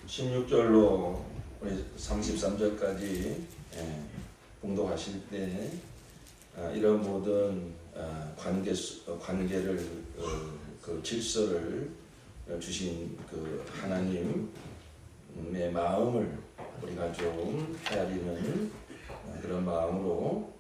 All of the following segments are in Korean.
16절로 우리 33절까지 봉독하실 때 이런 모든 관계를 그 질서를 주신 그 하나님의 마음을 우리가 좀 헤아리는 그런 마음으로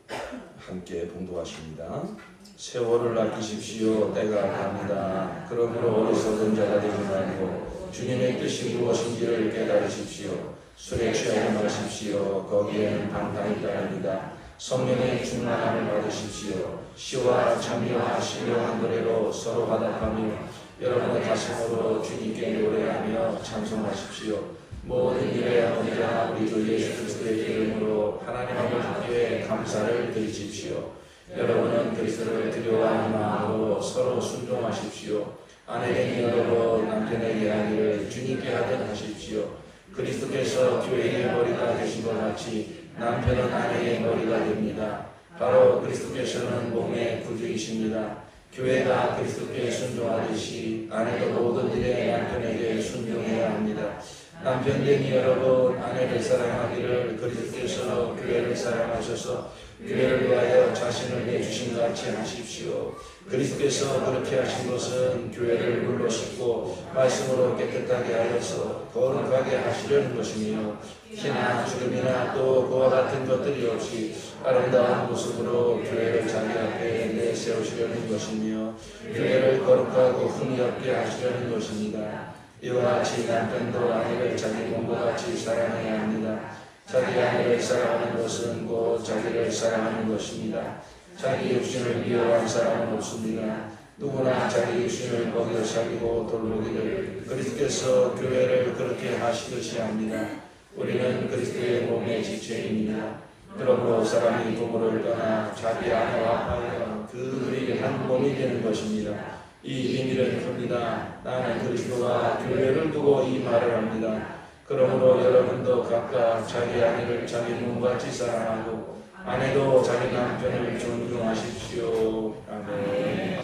함께 봉독하십니다. 세월을 아끼십시오. 때가 갑니다. 그러므로 어리석은 자가 되지 말고 주님의 뜻이 무엇인지를 깨달으십시오. 술에 취하지 마십시오. 거기에는 방탕이 따릅니다. 성령의 충만함을 받으십시오. 시와 참여와 신령한 노래로 서로 화답하며 여러분의 가슴으로 주님께 노래하며 찬송하십시오. 모든 일에 언제나 우리 주 예수 그리스도의 이름으로 하나님 아버지께 감사를 드리십시오. 여러분은 그리스도를 두려워하는 마음으로 서로 순종하십시오. 아내된 여러분 남편에게 하기를 주님께 하듯 하십시오. 그리스도께서 교회의 머리가 되신 것 같이 남편은 아내의 머리가 됩니다. 바로 그리스도께서는 몸의 구주이십니다. 교회가 그리스도께 순종하듯이 아내도 모든 일에 남편에게 순종해야 합니다. 남편된 여러분 아내를 사랑하기를 그리스도께서 교회를 사랑하셔서 교회를 위하여 자신을 내주신 같이 하십시오. 그리스도께서 그렇게 하신 것은 교회를 물로 씻고 말씀으로 깨끗하게 하여서 거룩하게 하시려는 것이며 피나 주름이나 또 그와 같은 것들이 없이 아름다운 모습으로 교회를 자기 앞에 내세우시려는 것이며 교회를 거룩하고 흥미없게 하시려는 것입니다. 이와 같이 남편도 아내를 자기 몸과 같이 사랑해야 합니다. 자기 아내를 사랑하는 것은 곧 자기를 사랑하는 것입니다. 자기 육신을 미워한 사람은 없습니다. 누구나 자기 육신을 먹여 사귀고 돌보기를 그리스도께서 교회를 그렇게 하시듯이 합니다. 우리는 그리스도의 몸의 지체입니다. 그러므로 사람이 부모를 떠나 자기 아내와 하여 그들이 한 몸이 되는 것입니다. 이 비밀은 큽니다. 나는 그리스도와 교회를 두고 이 말을 합니다. 그러므로 여러분도 각각 자기 아내를 자기 몸같이 사랑하고 아내도 자기 남편을 존중하십시오. 아멘.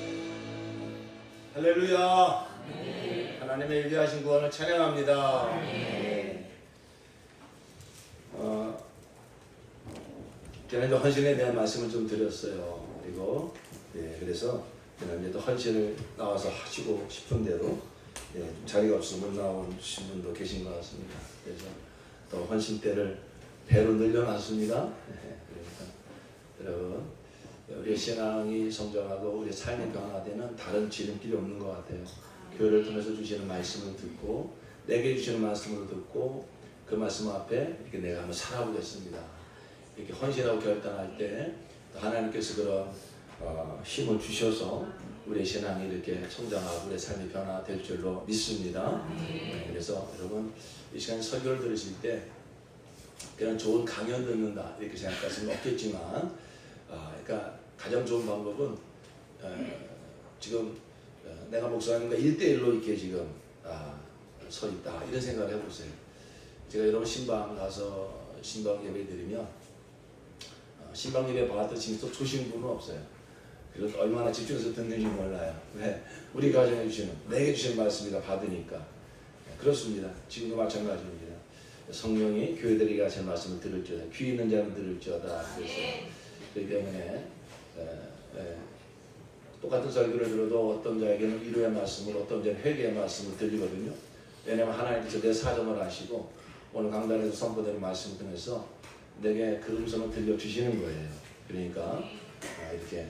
할렐루야. 하나님의 위대하신 구원을 찬양합니다. 지난주 헌신에 대한 말씀을 좀 드렸어요. 그리고 그래서 지난주에도 헌신을 나와서 하시고 싶은데도 자리가 없어서 못 나오신 분도 계신 것 같습니다. 그래서 또 헌신 때를 배로 늘려놨습니다. 그러니까 여러분 우리의 신앙이 성장하고 우리의 삶이 변화되는 다른 지름길이 없는 것 같아요. 교회를 통해서 주시는 말씀을 듣고 내게 주시는 말씀을 듣고 그 말씀 앞에 이렇게 내가 한번 살아보겠습니다. 이렇게 헌신하고 결단할 때 하나님께서 그런 힘을 주셔서 우리의 신앙이 이렇게 성장하고 우리의 삶이 변화될 줄로 믿습니다. 그래서 여러분 이 시간 설교를 들으실 때 그냥 좋은 강연 듣는다 이렇게 생각할 수는 없겠지만 그러니까 가장 좋은 방법은 지금 내가 목사님과 1대1로 이렇게 지금 서 있다 이런 생각을 해보세요. 제가 여러분 신방 가서 신방 예배 드리면 신방 예배 받았듯이 또 주신 분은 없어요. 그래서 얼마나 집중해서 듣는지 몰라요. 왜? 우리 가정해 주시는 내게 주신 말씀이다 받으니까 그렇습니다. 지금도 마찬가지입니다. 성령이 교회들에게 하신 말씀을 들을지어다 귀 있는 자는 들을지어다 그래서 그렇기 때문에 똑같은 설교를 들어도 어떤 자에게는 위로의 말씀을 어떤 자에게는 회개의 말씀을 들리거든요. 왜냐하면 하나님께서 내 사정을 아시고 오늘 강단에서 선포되는 말씀을 통해서 내게 그 음성을 들려주시는 거예요. 그러니까 이렇게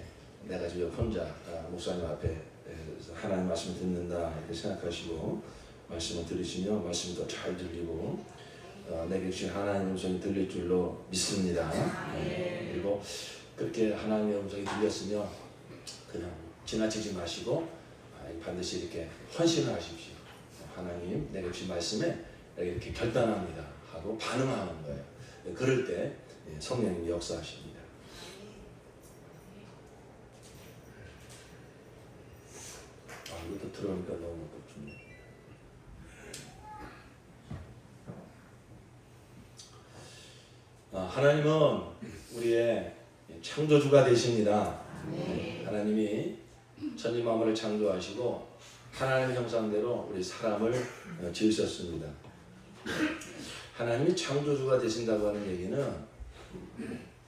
내가 지금 혼자 목사님 앞에 하나님 말씀을 듣는다 이렇게 생각하시고 말씀을 들으시면 말씀이 더 잘 들리고 내게 주신 하나님의 음성이 들릴 줄로 믿습니다. 그리고 그렇게 하나님의 음성이 들렸으면 그냥 지나치지 마시고 반드시 이렇게 헌신을 하십시오. 하나님 내게 주신 말씀에 이렇게 결단합니다 하고 반응하는 거예요. 그럴 때 성령님이 역사하십니다. 이것도 들어오니까 너무 좋네요. 하나님은 우리의 창조주가 되십니다. 하나님이 천지 만물을 창조하시고 하나님의 형상대로 우리 사람을 지으셨습니다. 하나님이 창조주가 되신다고 하는 얘기는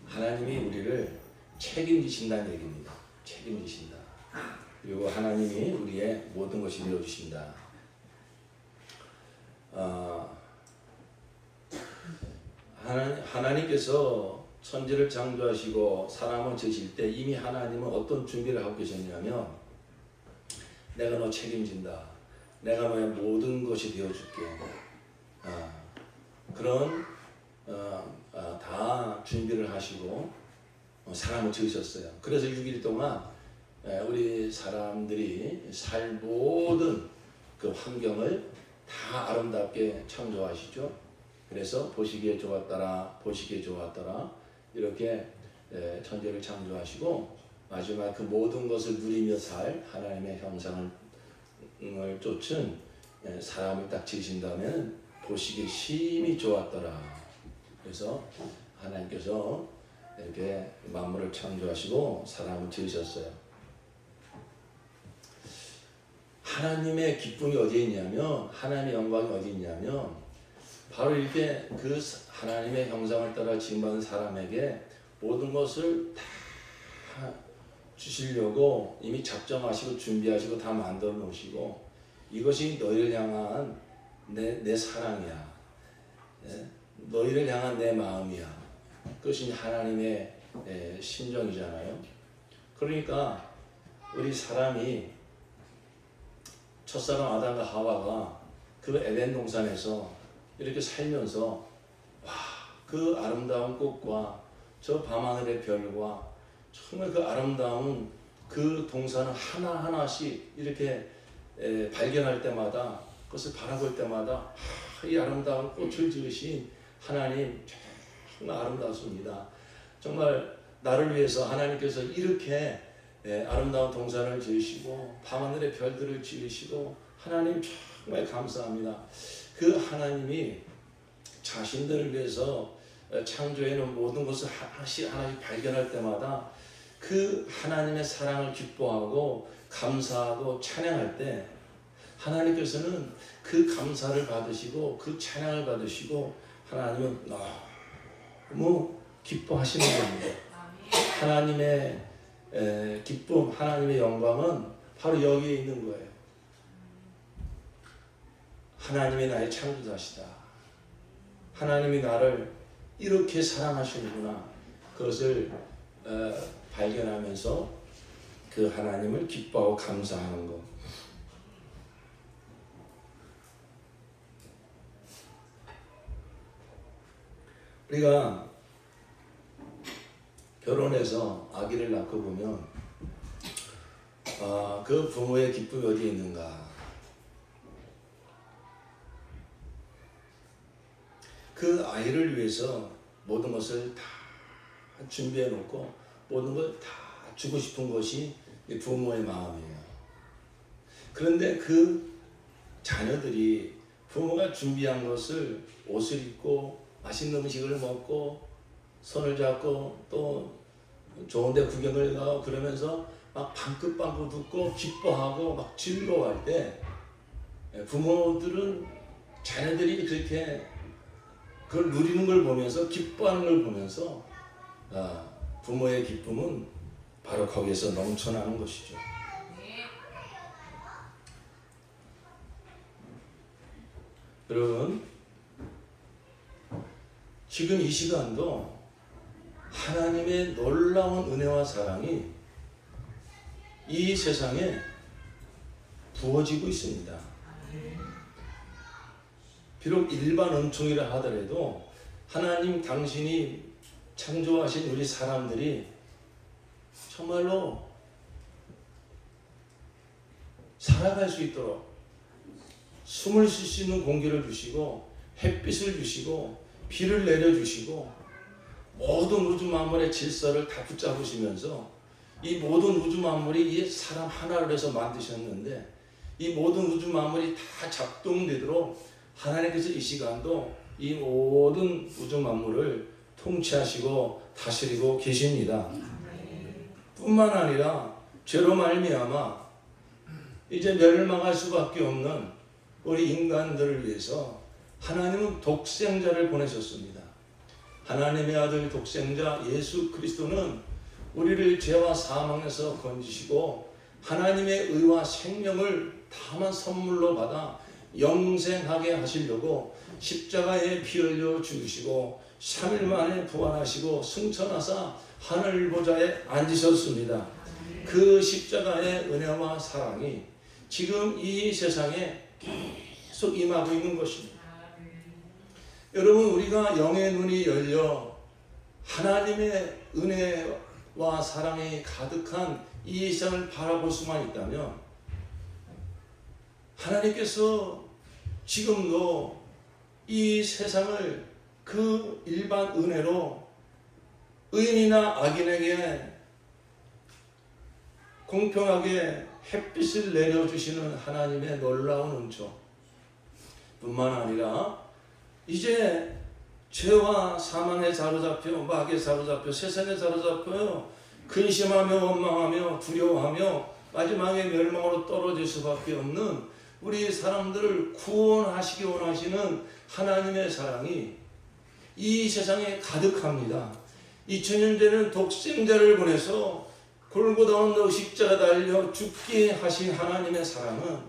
하나님이 우리를 책임지신다는 얘기입니다. 책임지신다. 그리고 하나님이 우리의 모든 것이 되어주신다. 하나님께서 천지를 창조하시고 사람을 지으실 때 이미 하나님은 어떤 준비를 하고 계셨냐면 내가 너 책임진다. 내가 너의 모든 것이 되어줄게. 그런 다 준비를 하시고 사람을 지으셨어요. 그래서 6일 동안 우리 사람들이 살 모든 그 환경을 다 아름답게 창조하시죠. 그래서 보시기에 좋았더라, 보시기에 좋았더라 이렇게 천지를 창조하시고 마지막 그 모든 것을 누리며 살 하나님의 형상을 쫓은 사람을 딱 지으신다면 보시기에 심히 좋았더라. 그래서 하나님께서 이렇게 만물을 창조하시고 사람을 지으셨어요. 하나님의 기쁨이 어디에 있냐면, 하나님의 영광이 어디 있냐면 바로 이렇게 그 하나님의 형상을 따라 지음받은 사람에게 모든 것을 다 주시려고 이미 작정하시고 준비하시고 다 만들어 놓으시고 이것이 너희를 향한 내 사랑이야. 너희를 향한 내 마음이야. 그것이 하나님의 심정이잖아요. 그러니까 우리 사람이 첫사람 아담과 하와가 그 에덴 동산에서 이렇게 살면서 그 아름다운 꽃과 저 밤하늘의 별과 정말 그 아름다운 그 동산을 하나하나씩 이렇게 발견할 때마다 그것을 바라볼 때마다 이 아름다운 꽃을 지으신 하나님 정말 아름답습니다. 정말 나를 위해서 하나님께서 이렇게 아름다운 동산을 지으시고 밤하늘의 별들을 지으시고 하나님 정말 감사합니다. 그 하나님이 자신들을 위해서 창조해 놓은 모든 것을 하나씩 발견할 때마다 그 하나님의 사랑을 기뻐하고 감사하고 찬양할 때 하나님께서는 그 감사를 받으시고 그 찬양을 받으시고 하나님은 너무 기뻐하시는 겁니다. 하나님의 기쁨, 하나님의 영광은 바로 여기에 있는 거예요. 하나님이 나의 창조자시다. 하나님이 나를 이렇게 사랑하시는구나. 그것을 발견하면서 그 하나님을 기뻐하고 감사하는 것. 우리가 결혼해서 아기를 낳고 보면 그 부모의 기쁨이 어디에 있는가? 그 아이를 위해서 모든 것을 다 준비해 놓고 모든 걸 다 주고 싶은 것이 부모의 마음이에요. 그런데 그 자녀들이 부모가 준비한 것을 옷을 입고 맛있는 음식을 먹고 손을 잡고 또 좋은 데 구경을 가고 그러면서 막 방긋방긋 웃고 기뻐하고 막 즐거워할 때 부모들은 자녀들이 그렇게 그걸 누리는 걸 보면서 기뻐하는 걸 보면서 부모의 기쁨은 바로 거기에서 넘쳐나는 것이죠. 여러분 지금 이 시간도 하나님의 놀라운 은혜와 사랑이 이 세상에 부어지고 있습니다. 비록 일반 은총이라 하더라도 하나님 당신이 창조하신 우리 사람들이 정말로 살아갈 수 있도록 숨을 쉴 수 있는 공기를 주시고 햇빛을 주시고 비를 내려주시고 모든 우주 만물의 질서를 다 붙잡으시면서 이 모든 우주 만물이 이 사람 하나를 해서 만드셨는데 이 모든 우주 만물이 다 작동되도록 하나님께서 이 시간도 이 모든 우주 만물을 통치하시고 다스리고 계십니다. 뿐만 아니라 죄로 말미암아 이제 멸망할 수밖에 없는 우리 인간들을 위해서 하나님은 독생자를 보내셨습니다. 하나님의 아들 독생자 예수 그리스도는 우리를 죄와 사망에서 건지시고 하나님의 의와 생명을 다만 선물로 받아 영생하게 하시려고 십자가에 피 흘려 죽으시고 3일 만에 부활하시고 승천하사 하늘 보좌에 앉으셨습니다. 그 십자가의 은혜와 사랑이 지금 이 세상에 계속 임하고 있는 것입니다. 여러분, 우리가 영의 눈이 열려 하나님의 은혜와 사랑이 가득한 이 세상을 바라볼 수만 있다면 하나님께서 지금도 이 세상을 그 일반 은혜로 의인이나 악인에게 공평하게 햇빛을 내려주시는 하나님의 놀라운 은총 뿐만 아니라 이제 죄와 사망에 사로잡혀 마귀에 사로잡혀 세상에 사로잡혀 근심하며 원망하며 두려워하며 마지막에 멸망으로 떨어질 수밖에 없는 우리 사람들을 구원하시기 원하시는 하나님의 사랑이 이 세상에 가득합니다. 2000년 전에는 독생자를 보내서 골고다 언덕 십자가 달려 죽게 하신 하나님의 사랑은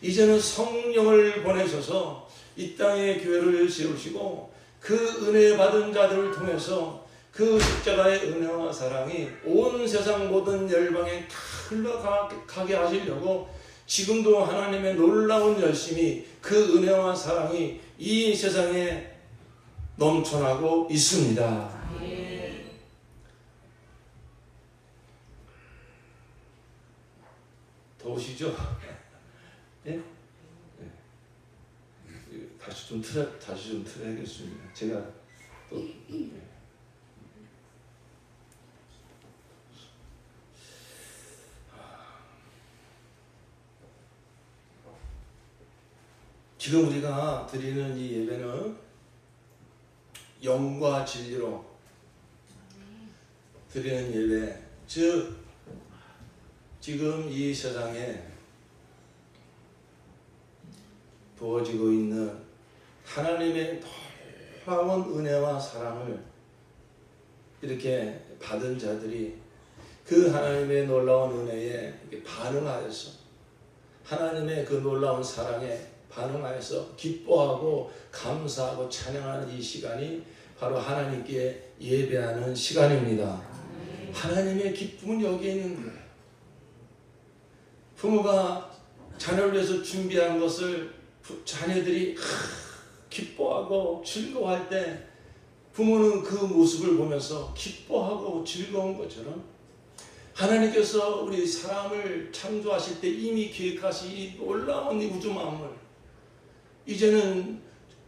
이제는 성령을 보내셔서 이 땅에 교회를 세우시고 그 은혜 받은 자들을 통해서 그 십자가의 은혜와 사랑이 온 세상 모든 열방에 다 흘러가게 하시려고 지금도 하나님의 놀라운 열심이 그 은혜와 사랑이 이 세상에 넘쳐나고 있습니다. 더우시죠? 예? 다시 좀 틀어야겠습니다. 제가 또 지금 우리가 드리는 이 예배는 영과 진리로 드리는 예배, 즉 지금 이 세상에 부어지고 있는 하나님의 놀라운 은혜와 사랑을 이렇게 받은 자들이 그 하나님의 놀라운 은혜에 반응하여서 하나님의 그 놀라운 사랑에 반응하여서 기뻐하고 감사하고 찬양하는 이 시간이 바로 하나님께 예배하는 시간입니다. 하나님의 기쁨은 여기에 있는 거예요. 부모가 자녀를 위해서 준비한 것을 자녀들이 기뻐하고 즐거워할 때 부모는 그 모습을 보면서 기뻐하고 즐거운 것처럼 하나님께서 우리 사람을 창조하실 때 이미 계획하신 이 놀라운 이 우주 만물, 이제는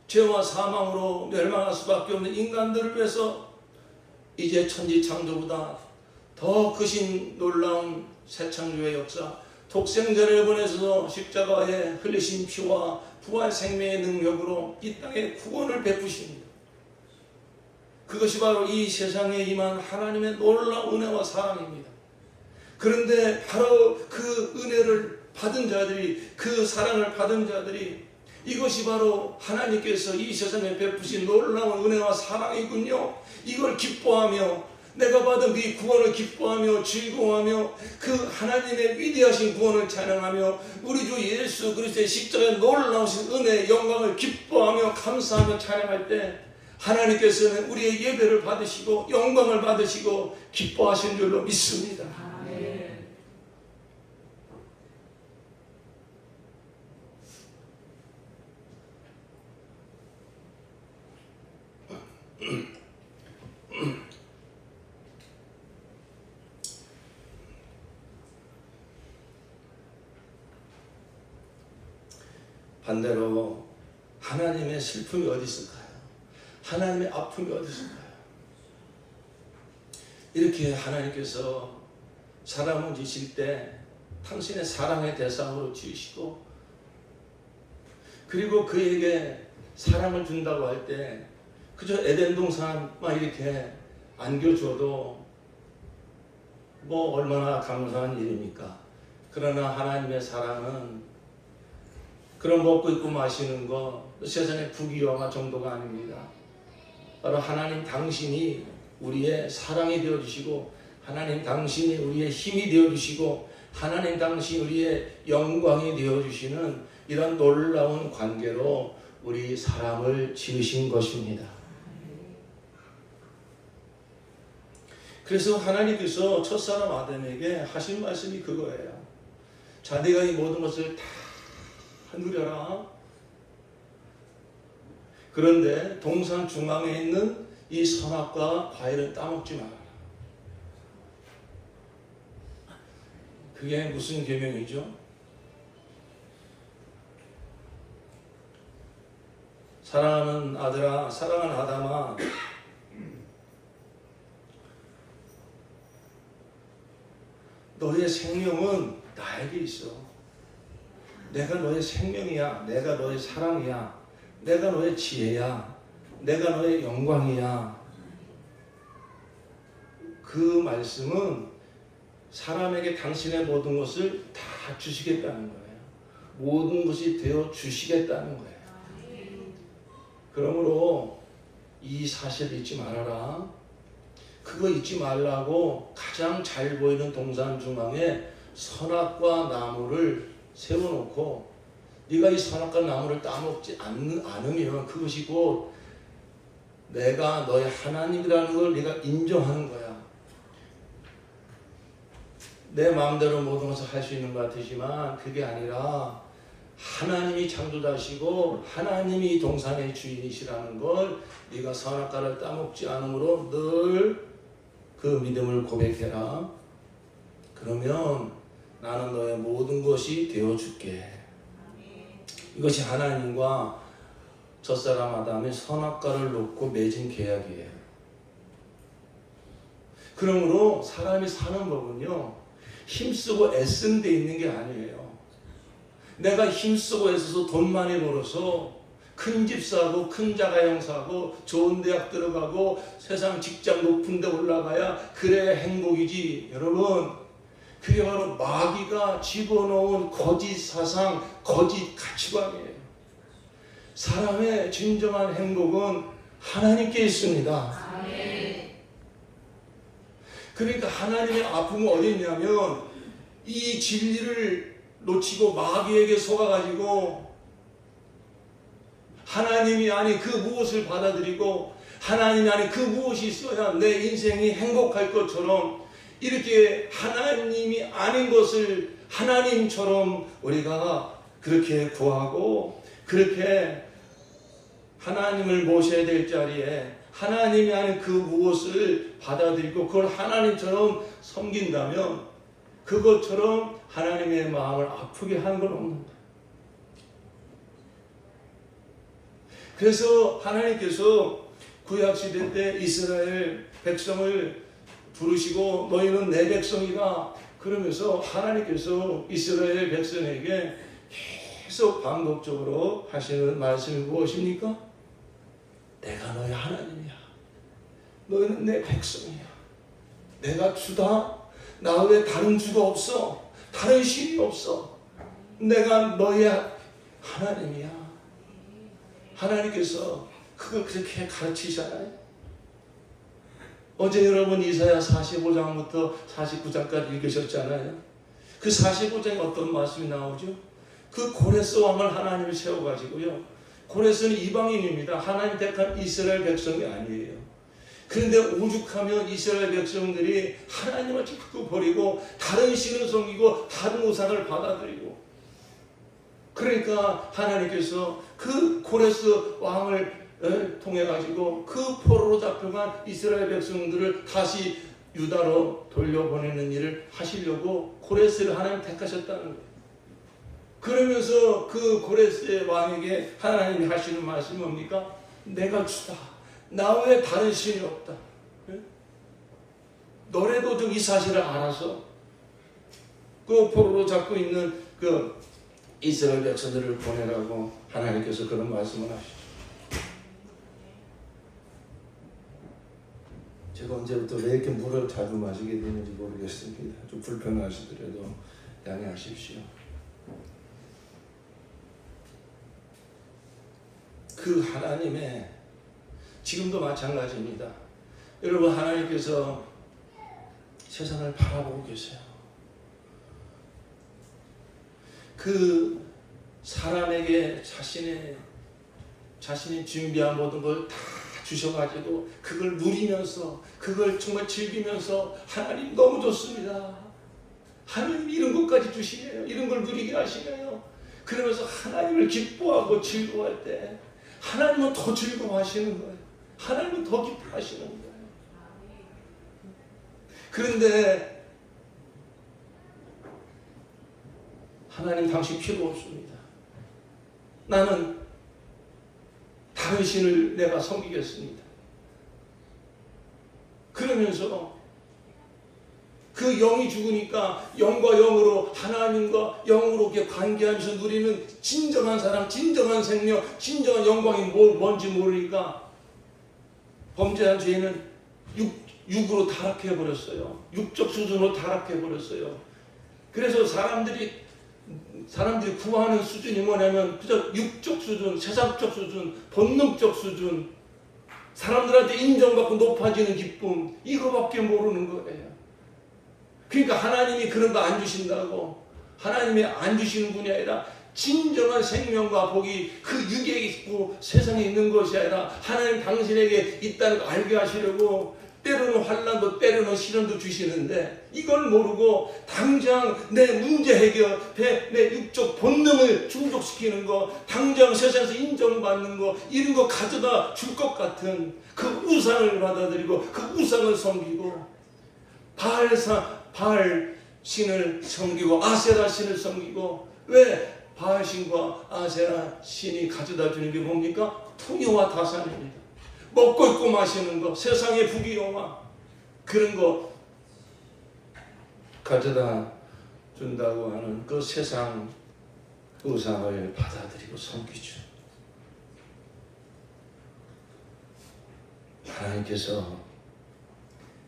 죄와 사망으로 멸망할 수밖에 없는 인간들을 위해서 이제 천지 창조보다 더 크신 놀라운 새 창조의 역사, 독생자를 보내서 십자가에 흘리신 피와 부활 생명의 능력으로 이 땅에 구원을 베푸십니다. 그것이 바로 이 세상에 임한 하나님의 놀라운 은혜와 사랑입니다. 그런데 바로 그 은혜를 받은 자들이, 그 사랑을 받은 자들이 이것이 바로 하나님께서 이 세상에 베푸신 놀라운 은혜와 사랑이군요. 이걸 기뻐하며 내가 받은 이 구원을 기뻐하며 즐거워하며 그 하나님의 위대하신 구원을 찬양하며 우리 주 예수 그리스도의 십자가의 놀라우신 은혜의 영광을 기뻐하며 감사하며 찬양할 때 하나님께서는 우리의 예배를 받으시고 영광을 받으시고 기뻐하신 줄로 믿습니다. 반대로 하나님의 슬픔이 어디 있을까요? 하나님의 아픔이 어디 있을까요? 이렇게 하나님께서 사람을 지으실 때 당신의 사랑의 대상으로 지으시고 그리고 그에게 사랑을 준다고 할 때 그저 에덴 동산만 이렇게 안겨줘도 뭐 얼마나 감사한 일입니까? 그러나 하나님의 사랑은 그런 먹고 입고 마시는 거 세상의 부귀영화 정도가 아닙니다. 바로 하나님 당신이 우리의 사랑이 되어주시고 하나님 당신이 우리의 힘이 되어주시고 하나님 당신이 우리의 영광이 되어주시는 이런 놀라운 관계로 우리 사람을 지으신 것입니다. 그래서 하나님께서 첫사람 아담에게 하신 말씀이 그거예요. 자, 네가 이 모든 것을 다 누려라. 그런데 동산 중앙에 있는 이 선악과 과일은 따먹지 마라. 그게 무슨 계명이죠? 사랑하는 아들아, 사랑하는 아담아, 너의 생명은 나에게 있어. 내가 너의 생명이야. 내가 너의 사랑이야. 내가 너의 지혜야. 내가 너의 영광이야. 그 말씀은 사람에게 당신의 모든 것을 다 주시겠다는 거예요. 모든 것이 되어 주시겠다는 거예요. 그러므로 이 사실 잊지 말아라. 그거 잊지 말라고 가장 잘 보이는 동산 중앙에 선악과 나무를 세워놓고 네가 이 선악과 나무를 따먹지 않으면 그것이 곧 내가 너의 하나님이라는 걸 네가 인정하는 거야. 내 마음대로 모든 것을 할 수 있는 것 같으지만 그게 아니라 하나님이 창조자시고 하나님이 동산의 주인이시라는 걸 네가 선악과를 따먹지 않으므로 늘 그 믿음을 고백해라. 그러면 나는 너의 모든 것이 되어줄게. 이것이 하나님과 첫사람 아담의 선악과를 놓고 맺은 계약이에요. 그러므로 사람이 사는 법은요, 힘쓰고 애쓴 데 있는 게 아니에요. 내가 힘쓰고 애써서 돈 많이 벌어서 큰 집 사고 큰 자가용 사고 좋은 대학 들어가고 세상 직장 높은 데 올라가야 그래야 행복이지. 여러분, 그게 바로 마귀가 집어넣은 거짓 사상, 거짓 가치관이에요. 사람의 진정한 행복은 하나님께 있습니다. 그러니까 하나님의 아픔은 어디 있냐면 이 진리를 놓치고 마귀에게 속아가지고 하나님이 아닌 그 무엇을 받아들이고 하나님이 아닌 그 무엇이 있어야 내 인생이 행복할 것처럼 이렇게 하나님이 아닌 것을 하나님처럼 우리가 그렇게 구하고 그렇게 하나님을 모셔야 될 자리에 하나님이 아닌 그 무엇을 받아들이고 그걸 하나님처럼 섬긴다면 그것처럼 하나님의 마음을 아프게 하는 건 없는 거예요. 그래서 하나님께서 구약시대 때 이스라엘 백성을 부르시고 너희는 내 백성이다 그러면서 하나님께서 이스라엘 백성에게 계속 반복적으로 하시는 말씀이 무엇입니까? 내가 너의 하나님이야. 너희는 내 백성이야. 내가 주다. 나 외에 다른 주가 없어. 다른 신이 없어. 내가 너의 하나님이야. 하나님께서 그걸 그렇게 가르치잖아요. 어제 여러분 이사야 45장부터 49장까지 읽으셨잖아요. 그 45장에 어떤 말씀이 나오죠? 그 고레스 왕을 하나님이 세워가지고요. 고레스는 이방인입니다. 하나님 택한 이스라엘 백성이 아니에요. 그런데 오죽하면 이스라엘 백성들이 하나님을 자꾸 버리고 다른 신을 섬기고 다른 우상을 받아들이고 그러니까 하나님께서 그 고레스 왕을 통해 가지고 그 포로로 잡혀간 이스라엘 백성들을 다시 유다로 돌려보내는 일을 하시려고 고레스를 하나님 택하셨다는 거예요. 그러면서 그 고레스의 왕에게 하나님이 하시는 말씀이 뭡니까? 내가 주다. 나 외에 다른 신이 없다. 너네도 좀 이 사실을 알아서 그 포로로 잡고 있는 그 이스라엘 백성들을 보내라고 하나님께서 그런 말씀을 하시죠. 제가 언제부터 왜 이렇게 물을 자주 마시게 되는지 모르겠습니다. 좀 불편하시더라도 양해하십시오. 그 하나님의 지금도 마찬가지입니다. 여러분 하나님께서 세상을 바라보고 계세요. 그 사람에게 자신이 준비한 모든 걸 다 주셔가지고 그걸 누리면서 그걸 정말 즐기면서 하나님 너무 좋습니다. 하나님 이런 것까지 주시네요. 이런 걸 누리게 하시네요. 그러면서 하나님을 기뻐하고 즐거워할 때 하나님은 더 즐거워하시는 거예요. 하나님은 더 기뻐하시는 거예요. 그런데 하나님 당신 필요 없습니다. 나는 다른 신을 내가 섬기겠습니다. 그러면서 그 영이 죽으니까 영과 영으로 하나님과 영으로 이렇게 관계하면서 누리는 진정한 사랑, 진정한 생명, 진정한 영광이 뭔지 모르니까 범죄한 죄인은 육으로 타락해버렸어요. 육적 수준으로 타락해버렸어요. 그래서 사람들이 구하는 수준이 뭐냐면 그저 육적 수준, 세상적 수준, 본능적 수준, 사람들한테 인정받고 높아지는 기쁨, 이거밖에 모르는 거예요. 그러니까 하나님이 그런 거 안 주신다고, 하나님이 안 주시는 분이 아니라 진정한 생명과 복이 그 육에 있고 세상에 있는 것이 아니라 하나님 당신에게 있다는 걸 알게 하시려고 때로는 환난도 때로는 시련도 주시는데 이걸 모르고 당장 내 문제 해결, 내 육적 본능을 충족시키는 거, 당장 세상에서 인정받는 거, 이런 거 가져다 줄 것 같은 그 우상을 받아들이고 그 우상을 섬기고 바알 신을 섬기고 아세라 신을 섬기고, 왜 바알 신과 아세라 신이 가져다 주는 게 뭡니까? 풍요와 다산입니다. 먹고 입고 마시는 거, 세상의 부귀영화, 그런 거 가져다 준다고 하는 그 세상 우상을 받아들이고 섬기죠. 하나님께서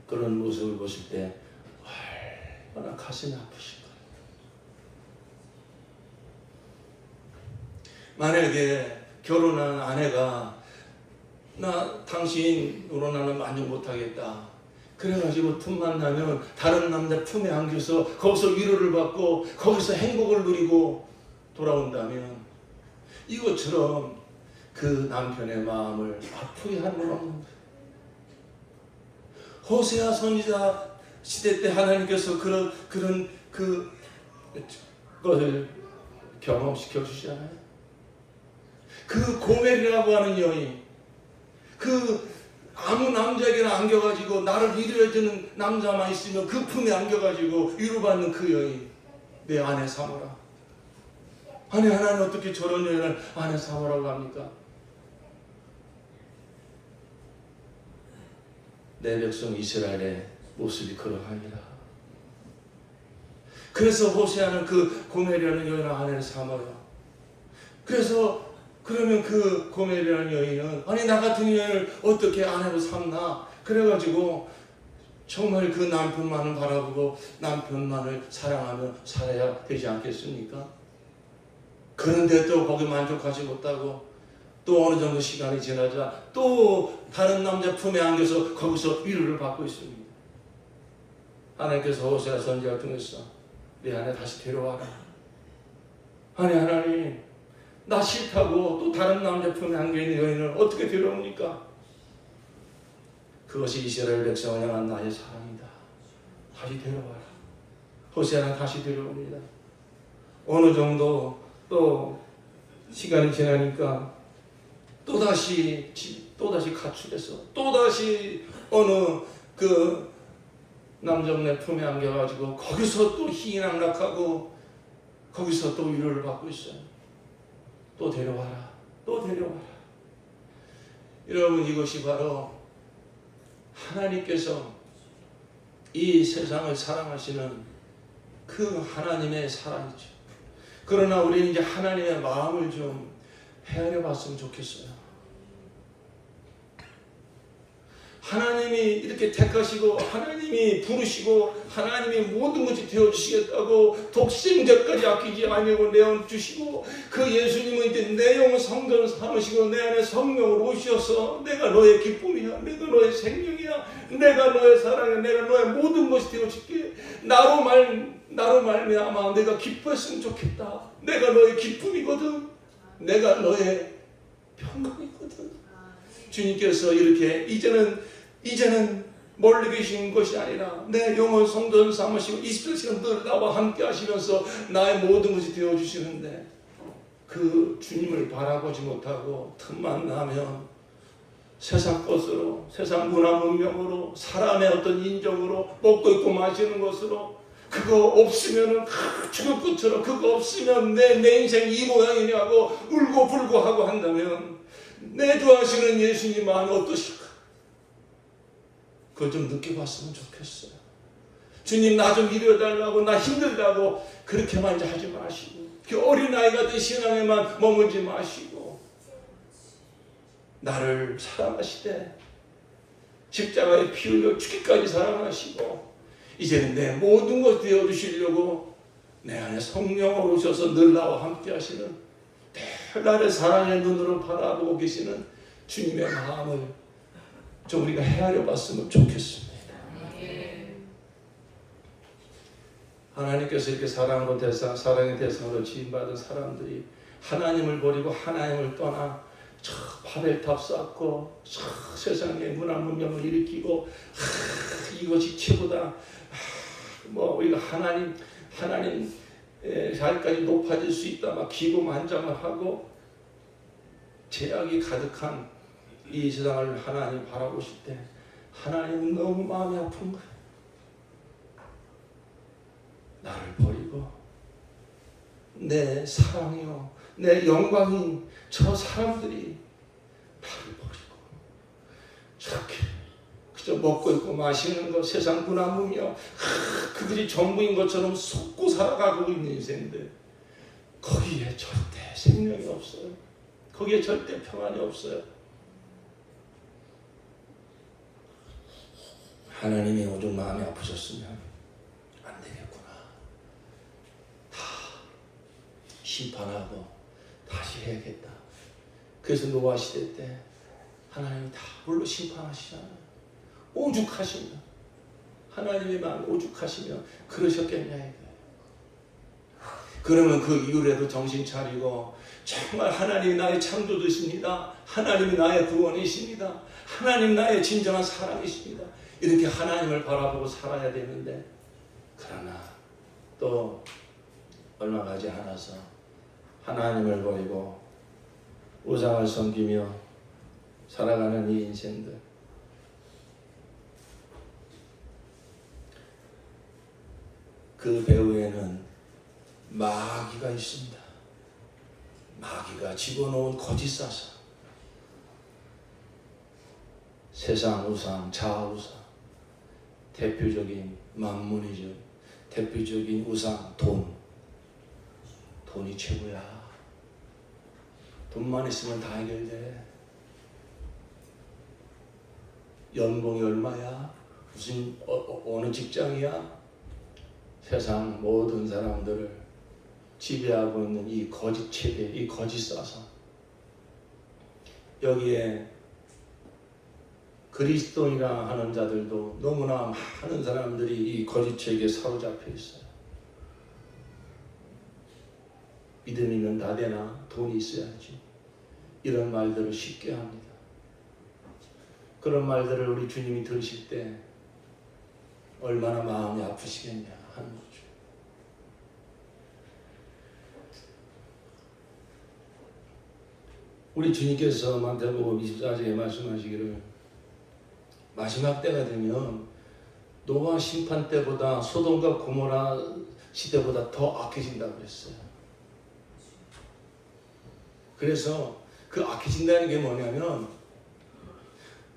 그런 모습을 보실 때 얼마나 가슴이 아프실까요? 만약에 결혼한 아내가 당신으로 나는 만족 못하겠다, 그래가지고 틈만 나면 다른 남자 품에 안겨서 거기서 위로를 받고 거기서 행복을 누리고 돌아온다면, 이것처럼 그 남편의 마음을 아프게 하는 건 없는 거예요. 호세아 선지자 시대 때 하나님께서 그런 것을 경험시켜 주시잖아요. 그 고멜이라고 하는 여인, 그 아무 남자에게나 안겨가지고 나를 위로해주는 남자만 있으면 그 품에 안겨가지고 위로받는 그 여인, 내 아내 삼으라. 아니 하나님 어떻게 저런 여인을 아내 삼으라고 합니까? 내 백성 이스라엘의 모습이 그러하니라. 그래서 호세아는 그 고멜이라는 여인을 아내를 삼아요. 그래서 그러면 그 고멜이라는 여인은 아니 나 같은 여인을 어떻게 아내로 삼나, 그래가지고 정말 그 남편만을 바라보고 남편만을 사랑하며 살아야 되지 않겠습니까? 그런데 또 거기 만족하지 못하고 또 어느 정도 시간이 지나자 또 다른 남자 품에 안겨서 거기서 위로를 받고 있습니다. 하나님께서 호세아 선지자를 통해서 내 아내 다시 데려와라. 아니 하나님, 나 싫다고 또 다른 남자 품에 안겨있는 여인을 어떻게 데려옵니까? 그것이 이스라엘 백성을 향한 나의 사랑이다. 다시 데려와라. 호세아는 다시 데려옵니다. 어느 정도 또 시간이 지나니까 또다시 가출해서 또다시 어느 그 남정네 품에 안겨가지고 거기서 또 희낙락하고 거기서 또 위로를 받고 있어요. 또 데려와라. 또 데려와라. 여러분, 이것이 바로 하나님께서 이 세상을 사랑하시는 그 하나님의 사랑이죠. 그러나 우리는 이제 하나님의 마음을 좀 헤아려 봤으면 좋겠어요. 하나님이 이렇게 택하시고 하나님이 부르시고 하나님이 모든 것이 되어주시겠다고 독생자까지 아끼지 아니하고 내어주시고 그 예수님은 이제 내 영혼 성전을 삼으시고 내 안에 성령으로 오셔서 내가 너의 기쁨이야, 내가 너의 생명이야, 내가 너의 사랑이야, 내가 너의 모든 것이 되어줄게. 나로 말미암아 내가 기뻐했으면 좋겠다. 내가 너의 기쁨이거든. 내가 너의 평강이거든. 주님께서 이렇게 이제는 멀리 계신 것이 아니라 내 영혼 성전 삼으시고 24시간 늘 나와 함께 하시면서 나의 모든 것이 되어주시는데 그 주님을 바라보지 못하고 틈만 나면 세상 것으로, 세상 문화 문명으로, 사람의 어떤 인정으로, 먹고 입고 마시는 것으로, 그거 없으면은 죽을 것처럼 그거 없으면 내 인생 이 모양이냐고 울고 불고 하고 한다면 내 좋아하시는 예수님 마음이 어떠실까? 그걸 좀 느껴봤으면 좋겠어요. 주님 나 좀 이려달라고, 나 힘들다고 그렇게만 이제 하지 마시고, 그 어린아이 같은 신앙에만 머물지 마시고 나를 사랑하시되 십자가에 피 흘려 죽기까지 사랑하시고 이제는 내 모든 것 되어주시려고 내 안에 성령으로 오셔서 늘 나와 함께 하시는, 늘 나를 사랑의 눈으로 바라보고 계시는 주님의 마음을 좀 우리가 헤아려 봤으면 좋겠습니다. 하나님께서 이렇게 사랑의 대상으로 지음받은 사람들이 하나님을 버리고 하나님을 떠나 저 바벨탑 쌓고 저 세상의 문화 문명을 일으키고 이것이 최고다. 우리가 하나님 자리까지 높아질 수 있다. 막 기고만장을 하고 죄악이 가득한 이 세상을 하나님 바라보실 때 하나님은 너무 마음이 아픈 거예요. 나를 버리고 내 사랑이요, 내 영광인 저 사람들이 나를 버리고 저렇게 그저 먹고 입고 마시는 것, 세상 문화 문명 그들이 전부인 것처럼 속고 살아가고 있는 인생들, 거기에 절대 생명이 없어요. 거기에 절대 평안이 없어요. 하나님이 오죽 마음이 아프셨으면 안 되겠구나. 다 심판하고 다시 해야겠다. 그래서 노아 시대 때 하나님이 다 물로 심판하시잖아요. 오죽하시면, 하나님의 마음이 오죽하시면 그러셨겠냐 이거예요. 그러면 그 이후에도 정신 차리고 정말 하나님이 나의 창조주십니다. 하나님이 나의 구원이십니다. 하나님 나의 진정한 사랑이십니다. 이렇게 하나님을 바라보고 살아야 되는데, 그러나 또 얼마 가지 않아서 하나님을 버리고 우상을 섬기며 살아가는 이 인생들, 그 배후에는 마귀가 있습니다. 마귀가 집어넣은 거짓 사상, 세상 우상, 자아 우상, 대표적인 만문이죠. 대표적인 우상, 돈이 최고야. 돈만 있으면 다 해결돼. 연봉이 얼마야? 무슨 어느 직장이야? 세상 모든 사람들을 지배하고 있는 이 거짓 체계, 이 거짓 사상, 여기에 그리스도인이라 하는 자들도 너무나 많은 사람들이 이 거짓 체계에 사로잡혀 있어요. 믿음이면 다 되나? 돈이 있어야지. 이런 말들을 쉽게 합니다. 그런 말들을 우리 주님이 들으실 때 얼마나 마음이 아프시겠냐 하는 거죠. 우리 주님께서 마태복음 24장에 말씀하시기를 마지막 때가 되면 노아 심판 때보다 소돔과 고모라 시대보다 더 악해진다고 그랬어요. 그래서 그 악해진다는 게 뭐냐면,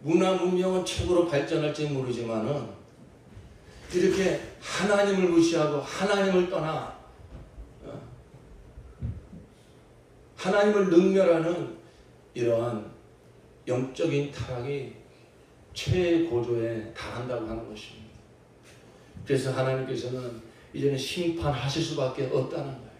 문화 문명은 최고로 발전할지 모르지만은 이렇게 하나님을 무시하고 하나님을 떠나 하나님을 능멸하는 이러한 영적인 타락이 최고조에 달한다고 하는 것입니다. 그래서 하나님께서는 이제는 심판하실 수밖에 없다는 거예요.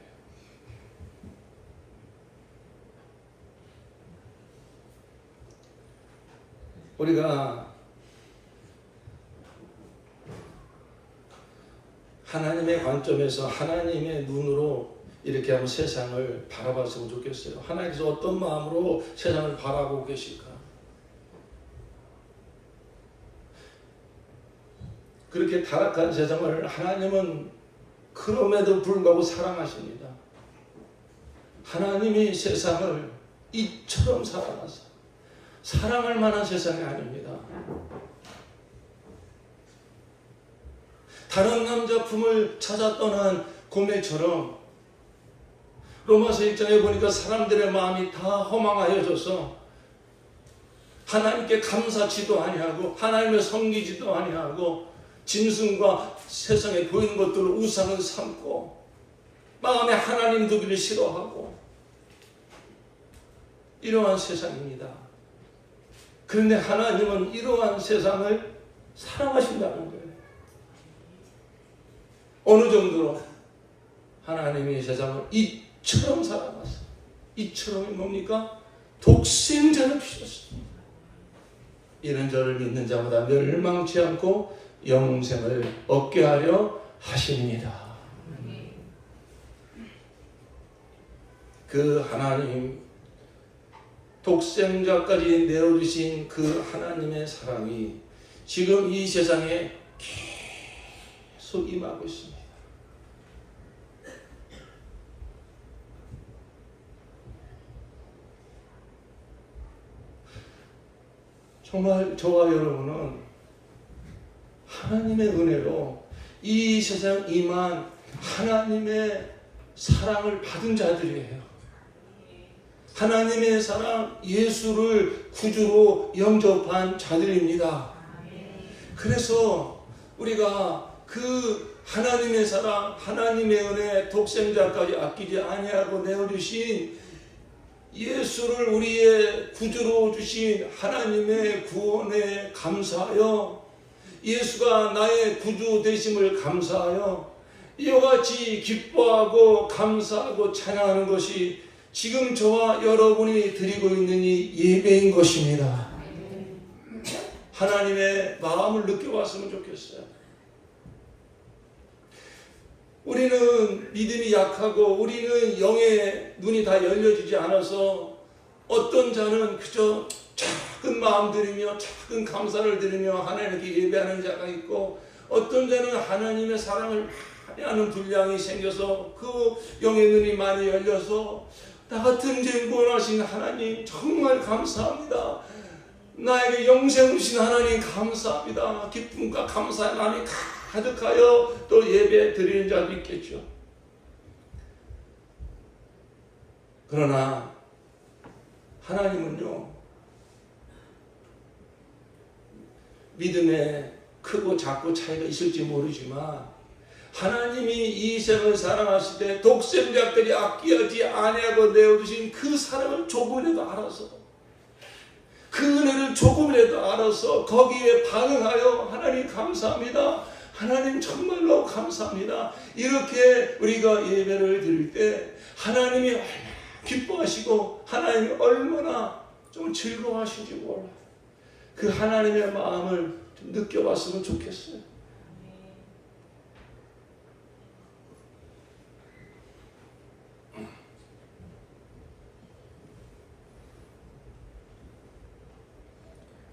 우리가 하나님의 관점에서 하나님의 눈으로 이렇게 한번 세상을 바라봤으면 좋겠어요. 하나님께서 어떤 마음으로 세상을 바라보고 계실까? 그렇게 타락한 세상을 하나님은 그럼에도 불구하고 사랑하십니다. 하나님이 세상을 이처럼 사랑하사 사랑할 만한 세상이 아닙니다. 다른 남자 품을 찾아 떠난 고매처럼 로마서 1장에 보니까 사람들의 마음이 다 허망하여져서 하나님께 감사치도 아니하고 하나님을 섬기지도 아니하고 짐승과 세상에 보이는 것들을 우상을 삼고 마음에 하나님 두기를 싫어하고 이러한 세상입니다. 그런데 하나님은 이러한 세상을 사랑하신다는 거예요. 어느 정도로 하나님이 세상을 이처럼 사랑하사 이처럼이 뭡니까? 독생자를 주셨습니다. 이런 저를 믿는 자마다 멸망치 않고 영생을 얻게 하려 하십니다. 그 하나님 독생자까지 내어주신 그 하나님의 사랑이 지금 이 세상에 계속 임하고 있습니다. 정말 저와 여러분은 하나님의 은혜로 이 세상 임한 하나님의 사랑을 받은 자들이에요. 하나님의 사랑, 예수를 구주로 영접한 자들입니다. 그래서 우리가 그 하나님의 사랑, 하나님의 은혜, 독생자까지 아끼지 아니하고 내어주신 예수를 우리의 구주로 주신 하나님의 구원에 감사하여 예수가 나의 구주 되심을 감사하여 이와 같이 기뻐하고 감사하고 찬양하는 것이 지금 저와 여러분이 드리고 있는 이 예배인 것입니다. 하나님의 마음을 느껴봤으면 좋겠어요. 우리는 믿음이 약하고 우리는 영의 눈이 다 열려지지 않아서 어떤 자는 그저 작은 마음 들이며 작은 감사를 드리며 하나님께 예배하는 자가 있고 어떤 자는 하나님의 사랑을 많이 하는 분량이 생겨서 그 영의 눈이 많이 열려서 나 같은 죄 구원하신 하나님 정말 감사합니다. 나에게 영생을 주신 하나님 감사합니다. 기쁨과 감사의 마음이 가득하여 또 예배 드리는 자도 있겠죠. 그러나 하나님은요, 믿음에 크고 작고 차이가 있을지 모르지만 하나님이 이 세상을 사랑하실 때 독생자들이 아끼지 아니하고 내어주신 그 사랑을 조금이라도 알아서 그 은혜를 조금이라도 알아서 거기에 반응하여 하나님 감사합니다. 하나님 정말로 감사합니다. 이렇게 우리가 예배를 드릴 때 하나님이 얼마나 기뻐하시고 하나님이 얼마나 좀 즐거워하신지 몰라요. 그 하나님의 마음을 좀 느껴봤으면 좋겠어요.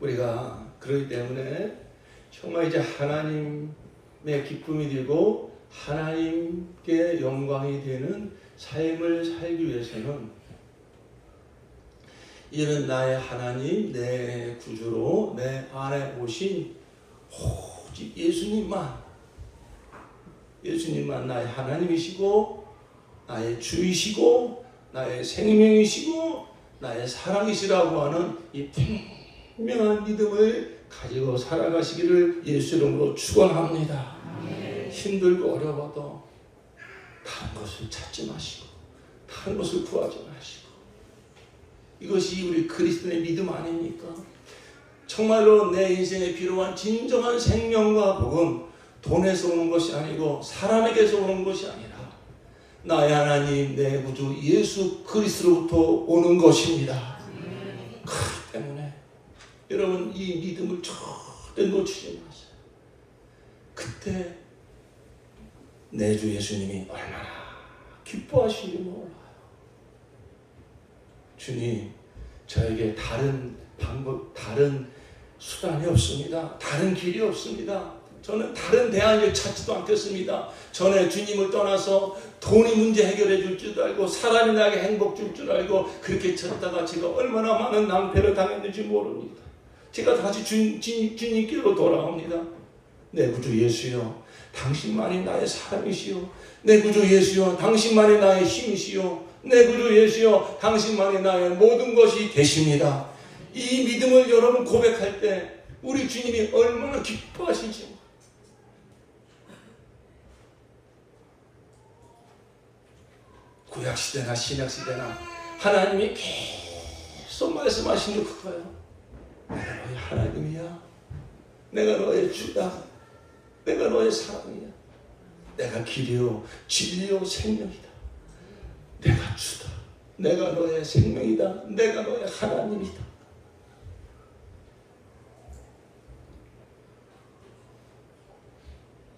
우리가 그렇기 때문에 정말 이제 하나님의 기쁨이 되고 하나님께 영광이 되는 삶을 살기 위해서는 이는 나의 하나님, 내 구주로 내 안에 오신 오직 예수님만 나의 하나님이시고 나의 주이시고 나의 생명이시고 나의 사랑이시라고 하는 이 분명한 믿음을 가지고 살아가시기를 예수 이름으로 축원합니다. 힘들고 어려워도 다른 것을 찾지 마시고 다른 것을 구하지 마시고 이것이 우리 그리스도의 믿음 아닙니까? 정말로 내 인생에 필요한 진정한 생명과 복음, 돈에서 오는 것이 아니고 사람에게서 오는 것이 아니라 나의 하나님, 내 구주 예수 그리스도로부터 오는 것입니다. 그렇기 때문에 여러분 이 믿음을 절대 놓치지 마세요. 그때 내 주 예수님이 얼마나 기뻐하시는지 몰라요. 주님, 저에게 다른 방법, 다른 수단이 없습니다. 다른 길이 없습니다. 저는 다른 대안을 찾지도 않겠습니다. 전에 주님을 떠나서 돈이 문제 해결해 줄 줄 알고 사람이 나에게 행복 줄 줄 알고 그렇게 찾다가 제가 얼마나 많은 낭패를 당했는지 모릅니다. 제가 다시 주님께로 돌아옵니다. 내 구주 예수여, 당신만이 나의 사랑이시오. 내 구주 예수여, 당신만이 나의 힘이시오. 내 구주 예수여, 당신만이 나의 모든 것이 되십니다. 이 믿음을 여러분 고백할 때 우리 주님이 얼마나 기뻐하실지. 구약시대나 신약시대나 하나님이 계속 말씀하신 게 그거예요. 내가 너의 하나님이야. 내가 너의 주다. 내가 너의 사랑이야. 내가 길이요 진리요 생명이다. 내가 주다. 내가 너의 생명이다. 내가 너의 하나님이다.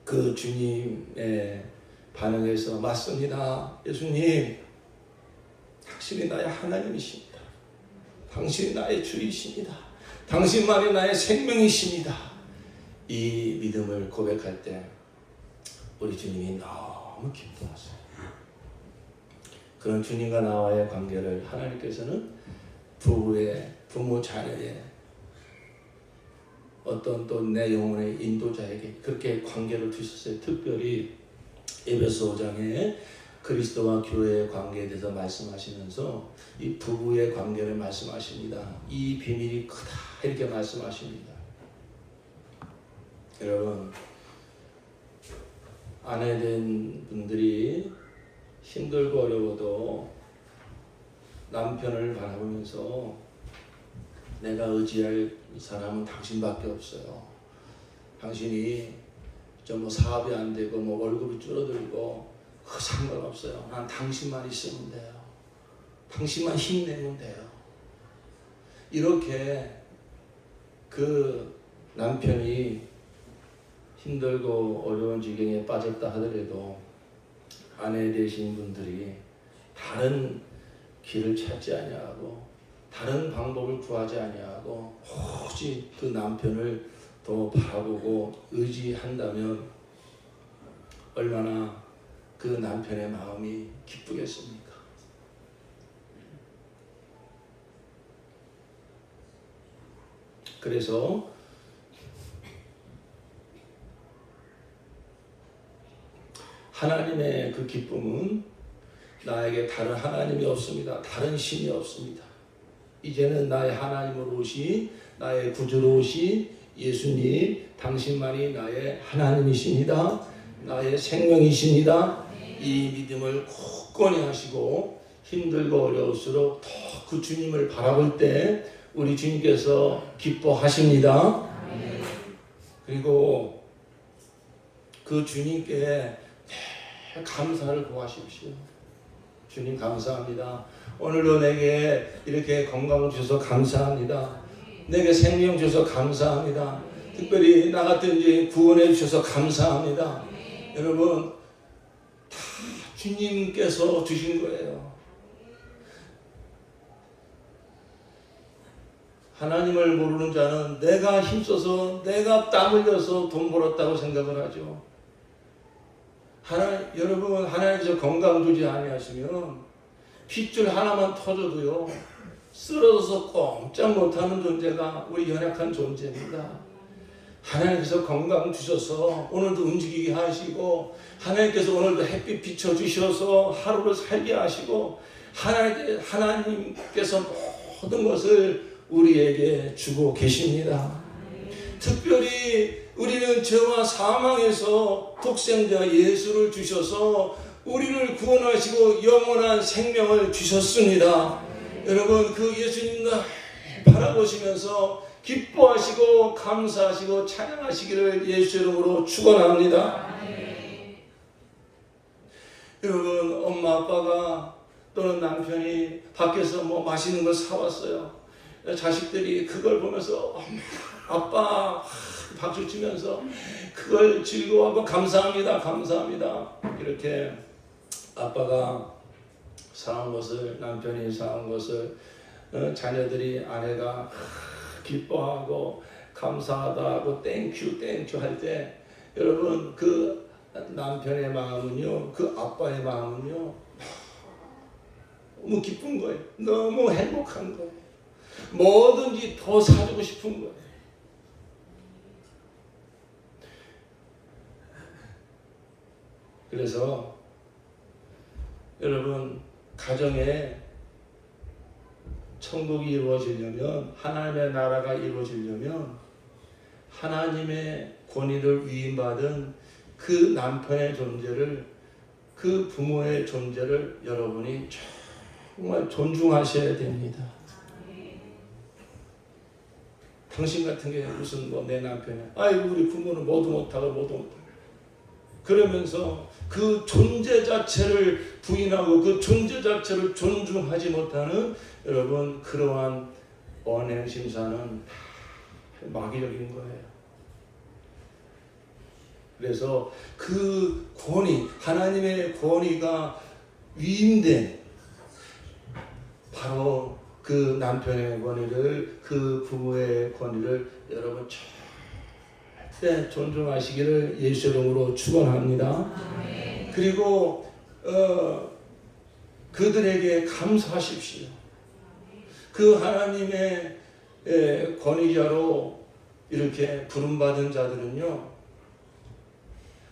그 주님의 반응에서 맞습니다. 예수님, 당신이 나의 하나님이십니다. 당신이 나의 주이십니다. 당신만이 나의 생명이십니다. 이 믿음을 고백할 때 우리 주님이 너무 기뻐하세요. 그런 주님과 나와의 관계를 하나님께서는 부모 자녀의 어떤 또 내 영혼의 인도자에게 그렇게 관계를 두셨어요. 특별히 에베소 5장에 그리스도와 교회의 관계에 대해서 말씀하시면서 이 부부의 관계를 말씀하십니다. 이 비밀이 크다 이렇게 말씀하십니다. 여러분, 아내된 분들이 힘들고 어려워도 남편을 바라보면서 내가 의지할 사람은 당신밖에 없어요. 당신이 좀 사업이 안 되고 월급이 줄어들고 그 상관없어요. 난 당신만 있으면 돼요. 당신만 힘내면 돼요. 이렇게 그 남편이 힘들고 어려운 지경에 빠졌다 하더라도 아내 되신 분들이 다른 길을 찾지 아니하고 다른 방법을 구하지 아니하고 오직 그 남편을 더 바라보고 의지한다면 얼마나 그 남편의 마음이 기쁘겠습니까? 그래서 하나님의 그 기쁨은 나에게 다른 하나님이 없습니다. 다른 신이 없습니다. 이제는 나의 하나님으로 오신 나의 구주로 오신 예수님, 당신만이 나의 하나님이십니다. 나의 생명이십니다. 이 믿음을 굳건히 하시고 힘들고 어려울수록 더 그 주님을 바라볼 때 우리 주님께서 기뻐하십니다. 그리고 그 주님께 감사를 구하십시오. 주님 감사합니다. 오늘도 내게 이렇게 건강을 주셔서 감사합니다. 내게 생명 주셔서 감사합니다. 특별히 나 같은 이제 구원해 주셔서 감사합니다. 여러분, 다 주님께서 주신 거예요. 하나님을 모르는 자는 내가 힘써서 내가 땀 흘려서 돈 벌었다고 생각을 하죠. 여러분, 하나님께서 건강 주지 아니하시면 핏줄 하나만 터져도요 쓰러져서 꼼짝 못하는 존재가 우리 연약한 존재입니다. 하나님께서 건강 주셔서 오늘도 움직이게 하시고 하나님께서 오늘도 햇빛 비춰주셔서 하루를 살게 하시고 하나님께서 모든 것을 우리에게 주고 계십니다. 특별히 우리는 죄와 사망에서 독생자 예수를 주셔서 우리를 구원하시고 영원한 생명을 주셨습니다. 여러분, 그 예수님과 바라보시면서 기뻐하시고 감사하시고 찬양하시기를 예수 이름으로 축원합니다. 여러분, 엄마 아빠가 또는 남편이 밖에서 뭐 맛있는 걸 사왔어요. 자식들이 그걸 보면서 엄마 아빠 박수 치면서 그걸 즐거워하고 감사합니다 감사합니다 이렇게 아빠가 사온 것을, 남편이 사온 것을 자녀들이, 아내가 기뻐하고 감사하다고 땡큐 땡큐 할 때, 여러분 그 남편의 마음은요, 그 아빠의 마음은요 너무 기쁜 거예요. 너무 행복한 거예요. 뭐든지 더 사주고 싶은 거예요. 그래서 여러분, 가정에 천국이 이루어지려면, 하나님의 나라가 이루어지려면 하나님의 권위를 위임받은 그 남편의 존재를, 그 부모의 존재를 여러분이 정말 존중하셔야 됩니다. 당신 같은 게 무슨 뭐 내 남편이야. 아이고 우리 부모는 뭐도 못하고 뭐도 못하고. 그러면서 그 존재 자체를 부인하고 그 존재 자체를 존중하지 못하는, 여러분, 그러한 언행심사는 마귀적인 거예요. 그래서 그 권위, 하나님의 권위가 위임된 바로 그 남편의 권위를, 그 부모의 권위를 여러분 절대 존중하시기를 예수 이름으로 축원합니다. 그리고 그들에게 감사하십시오. 그 하나님의 권위자로 이렇게 부름받은 자들은요,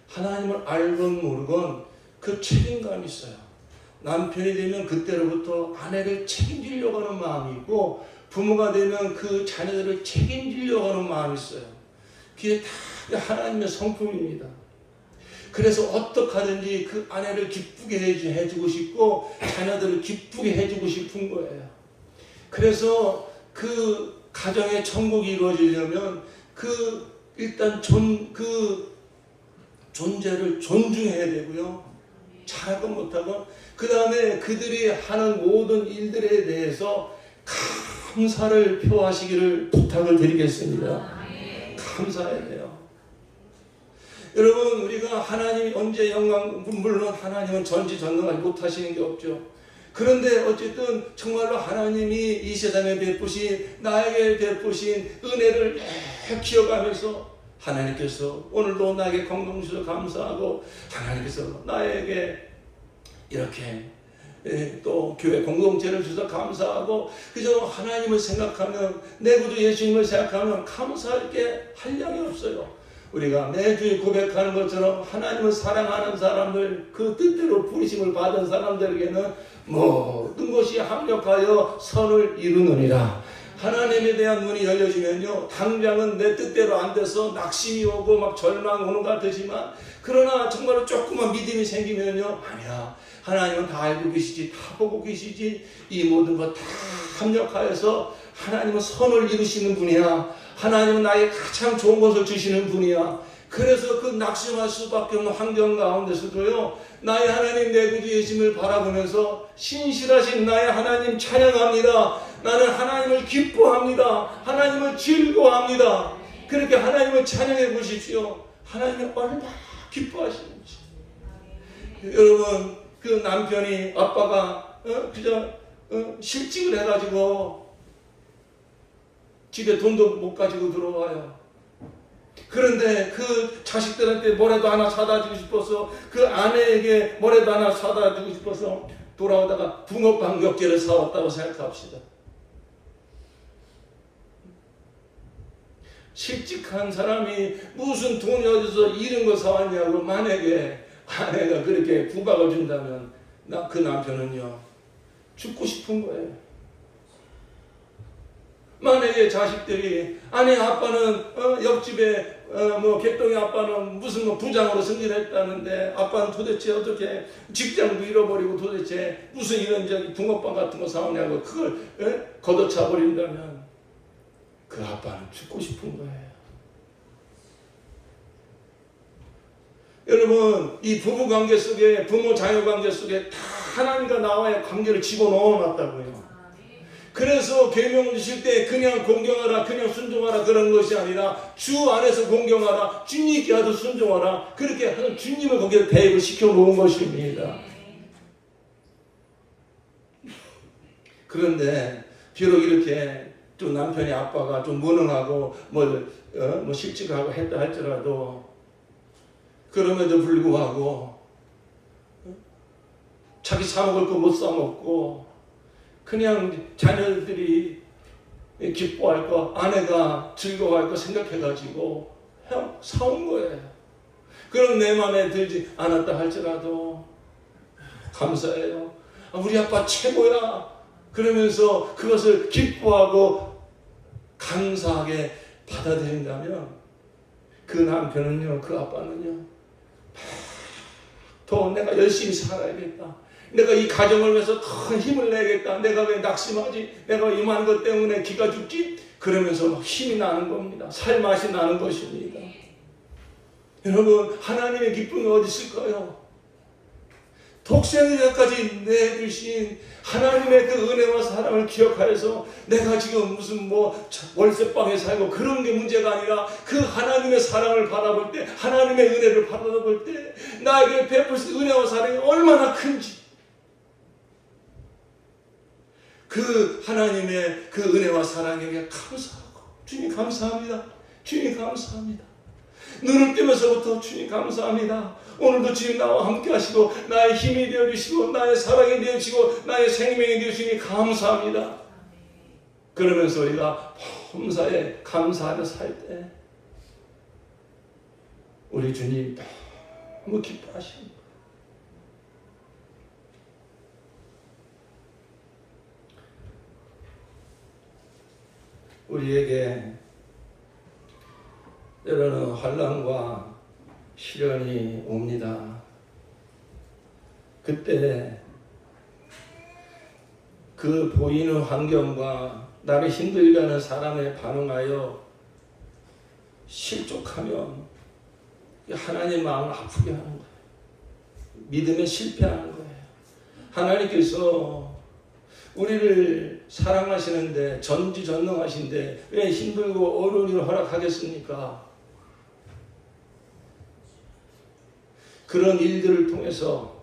하나님을 알건 모르건 그 책임감이 있어요. 남편이 되면 그때로부터 아내를 책임지려고 하는 마음이 있고, 부모가 되면 그 자녀들을 책임지려고 하는 마음이 있어요. 그게 다 하나님의 성품입니다. 그래서 어떻게 하든지 그 아내를 기쁘게 해주고 싶고 자녀들을 기쁘게 해주고 싶은 거예요. 그래서 그 가정의 천국이 이루어지려면 일단 그 존재를 존중해야 되고요. 잘하건 못하건 그 다음에 그들이 하는 모든 일들에 대해서 감사를 표하시기를 부탁을 드리겠습니다. 감사해야 돼요. 여러분, 우리가 하나님이 언제 영광, 물론 하나님은 전지전능하지 못하시는 게 없죠. 그런데 어쨌든 정말로 하나님이 이 세상에 베푸신, 나에게 베푸신 은혜를 기억하면서 하나님께서 오늘도 나에게 건강 주셔서 감사하고, 하나님께서 나에게 이렇게 또 교회 공동체를 주셔서 감사하고, 그저 하나님을 생각하면, 내 구주 예수님을 생각하면 감사할 게 한량이 없어요. 우리가 매주에 고백하는 것처럼 하나님을 사랑하는 사람들, 그 뜻대로 부르심을 받은 사람들에게는 모든 것이 합력하여 선을 이루느니라. 하나님에 대한 눈이 열려지면요, 당장은 내 뜻대로 안 돼서 낙심이 오고 막 절망 오는 것 같으지만, 그러나 정말로 조금만 믿음이 생기면요, 아니야, 하나님은 다 알고 계시지, 다 보고 계시지, 이 모든 것 다 합력하여서 하나님은 선을 이루시는 분이야. 하나님은 나에게 가장 좋은 것을 주시는 분이야. 그래서 그 낙심할 수밖에 없는 환경 가운데서도요, 나의 하나님 내 구주 예수님을 바라보면서 신실하신 나의 하나님 찬양합니다. 나는 하나님을 기뻐합니다. 하나님을 즐거워합니다. 그렇게 하나님을 찬양해 보십시오. 하나님은 얼마나 기뻐하시는지. 여러분, 그 남편이, 아빠가 그저 실직을 해가지고 집에 돈도 못 가지고 들어와요. 그런데 그 자식들한테 뭐라도 하나 사다 주고 싶어서, 그 아내에게 뭐라도 하나 사다 주고 싶어서 돌아오다가 붕어빵 몇 개를 사왔다고 생각합시다. 실직한 사람이 무슨 돈이 어디서 이런 거 사왔냐고 만약에 아내가 그렇게 구박을 준다면, 그 남편은요, 죽고 싶은 거예요. 만약에 자식들이, 아니 아빠는 옆집에 개똥이 아빠는 무슨 부장으로 승진했다는데 아빠는 도대체 어떻게 직장도 잃어버리고 도대체 무슨 이런 붕어빵 같은 거 사오냐고 그걸 걷어차 버린다면, 아빠는 죽고 싶은 거예요. 여러분, 이 부부 관계 속에, 부모 자녀 관계 속에 다 하나님과 나와의 관계를 집어넣어 놨다고요. 그래서 계명을 주실 때 그냥 공경하라, 그냥 순종하라 그런 것이 아니라 주 안에서 공경하라, 주님께 하도 순종하라, 그렇게 하는 주님을 거기에 대입을 시켜 놓은 것입니다. 그런데 비록 이렇게 좀 남편이 아빠가 좀 무능하고 뭐 실직하고 했다 할지라도 그럼에도 불구하고 자기 사 먹을 거 못 사 먹고 그냥 자녀들이 기뻐할 거, 아내가 즐거워할 거 생각해가지고 사온 거예요. 그럼 내 마음에 들지 않았다 할지라도 감사해요. 우리 아빠 최고야. 그러면서 그것을 기뻐하고 감사하게 받아들인다면 그 남편은요, 그 아빠는요, 더 내가 열심히 살아야겠다. 내가 이 가정을 위해서 더 힘을 내야겠다. 내가 왜 낙심하지? 내가 이만한 것 때문에 기가 죽지? 그러면서 막 힘이 나는 겁니다. 살맛이 나는 것입니다. 여러분, 하나님의 기쁨이 어디 있을까요? 독생자까지 내주신 하나님의 그 은혜와 사랑을 기억하여서 내가 지금 무슨 월세방에 살고 그런 게 문제가 아니라 그 하나님의 사랑을 바라볼 때, 하나님의 은혜를 바라볼 때 나에게 베푸신 은혜와 사랑이 얼마나 큰지, 그 하나님의 그 은혜와 사랑에게 감사하고, 주님 감사합니다. 주님 감사합니다. 눈을 뜨면서부터 주님 감사합니다. 오늘도 주님 나와 함께 하시고 나의 힘이 되어주시고 나의 사랑이 되어주시고 나의 생명이 되어주시니 감사합니다. 그러면서 우리가 범사에 감사하며 살 때 우리 주님 너무 기뻐하십니다. 우리에게 때로는 환난과 시련이 옵니다. 그때 그 보이는 환경과 나를 힘들게 하는 사람에 반응하여 실족하면 하나님 마음을 아프게 하는 거예요. 믿음에 실패하는 거예요. 하나님께서 우리를 사랑하시는데 전지전능하신데 왜 힘들고 어려운 일을 허락하겠습니까? 그런 일들을 통해서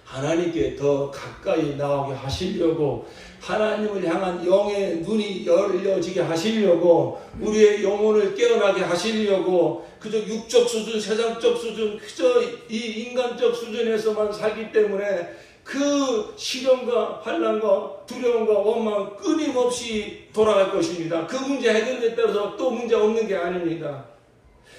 하나님께 더 가까이 나오게 하시려고, 하나님을 향한 영의 눈이 열려지게 하시려고, 우리의 영혼을 깨어나게 하시려고, 그저 육적 수준, 세상적 수준, 그저 이 인간적 수준에서만 살기 때문에 그 시련과 환난과 두려움과 원망 끊임없이 돌아갈 것입니다. 그 문제 해결됐다고 또 문제 없는 게 아닙니다.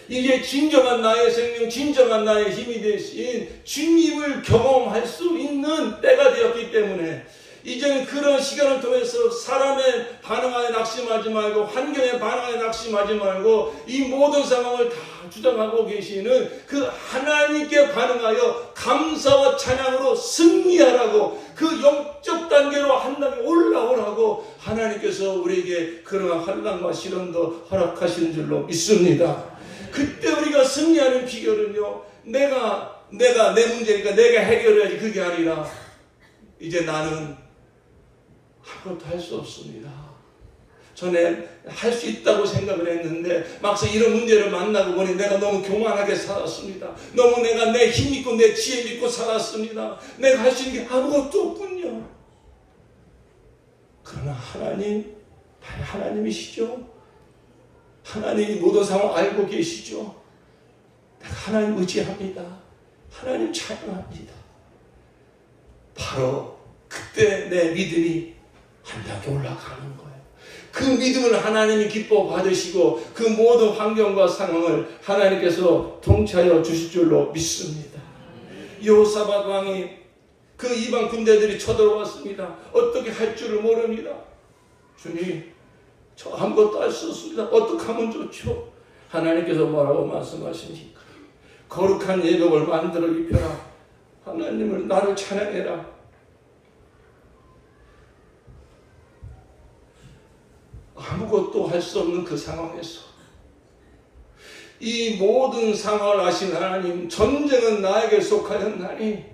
이제 진정한 나의 생명, 진정한 나의 힘이 되신 주님을 경험할 수 있는 때가 되었기 때문에 이제는 그런 시간을 통해서 사람의 반응에 낙심하지 말고, 환경의 반응에 낙심하지 말고, 이 모든 상황을 다 주장하고 계시는 그 하나님께 반응하여 감사와 찬양으로 승리하라고, 그 영적 단계로 한 단계 올라오라고 하나님께서 우리에게 그러한 환난과 시련도 허락하시는 줄로 믿습니다. 그때 우리가 승리하는 비결은요, 내가 내 문제니까 내가 해결해야지, 그게 아니라 이제 나는 아무것도 할 수 없습니다. 전에 할 수 있다고 생각을 했는데 막상 이런 문제를 만나고 보니 내가 너무 교만하게 살았습니다. 너무 내가 내 힘 믿고 내 지혜 믿고 살았습니다. 내가 할 수 있는 게 아무것도 없군요. 그러나 하나님, 하나님이시죠. 하나님이 모든 상황을 알고 계시죠. 내가 하나님 의지합니다. 하나님 찬양합니다. 바로 그때 내 믿음이 한 단계 올라가는 거예요. 그 믿음을 하나님이 기뻐 받으시고 그 모든 환경과 상황을 하나님께서 통치하여 주실 줄로 믿습니다. 여호사밧 왕이 그 이방 군대들이 쳐들어왔습니다. 어떻게 할 줄을 모릅니다. 주님, 저 아무것도 할 수 없습니다. 어떻게 하면 좋죠? 하나님께서 뭐라고 말씀하십니까? 거룩한 예복을 만들어 입혀라. 하나님을, 나를 찬양해라. 아무것도 할 할 수 없는 그 상황에서 이 모든 상황을 아신 하나님, 전쟁은 나에게 속하였나니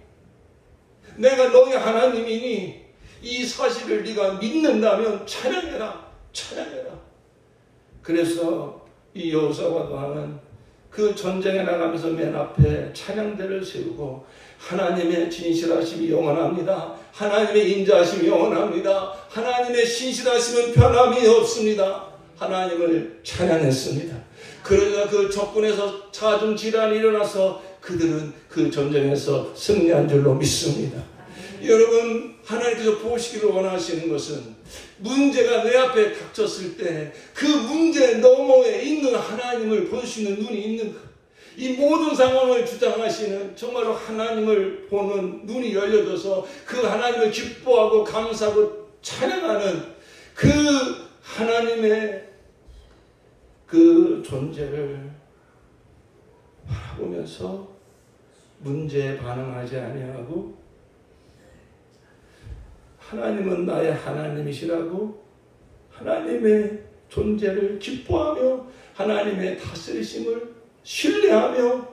내가 너의 하나님이니 이 사실을 네가 믿는다면 찬양해라, 찬양해라. 그래서 이 여호사밧 왕은 그 전쟁에 나가면서 맨 앞에 찬양대를 세우고 하나님의 진실하심이 영원합니다. 하나님의 인자하심이 영원합니다. 하나님의 신실하심은 변함이 없습니다. 하나님을 찬양했습니다. 그러자 그 적군에서 잦은 질환이 일어나서 그들은 그 전쟁에서 승리한 줄로 믿습니다. 여러분, 하나님께서 보시기를 원하시는 것은 문제가 내 앞에 닥쳤을 때 그 문제 너머에 있는 하나님을 볼 수 있는 눈이 있는 것. 이 모든 상황을 주장하시는 정말로 하나님을 보는 눈이 열려져서 그 하나님을 기뻐하고 감사하고 찬양하는 그 하나님의 그 존재를 바라보면서 문제에 반응하지 아니하고 하나님은 나의 하나님이시라고 하나님의 존재를 기뻐하며 하나님의 다스리심을 신뢰하며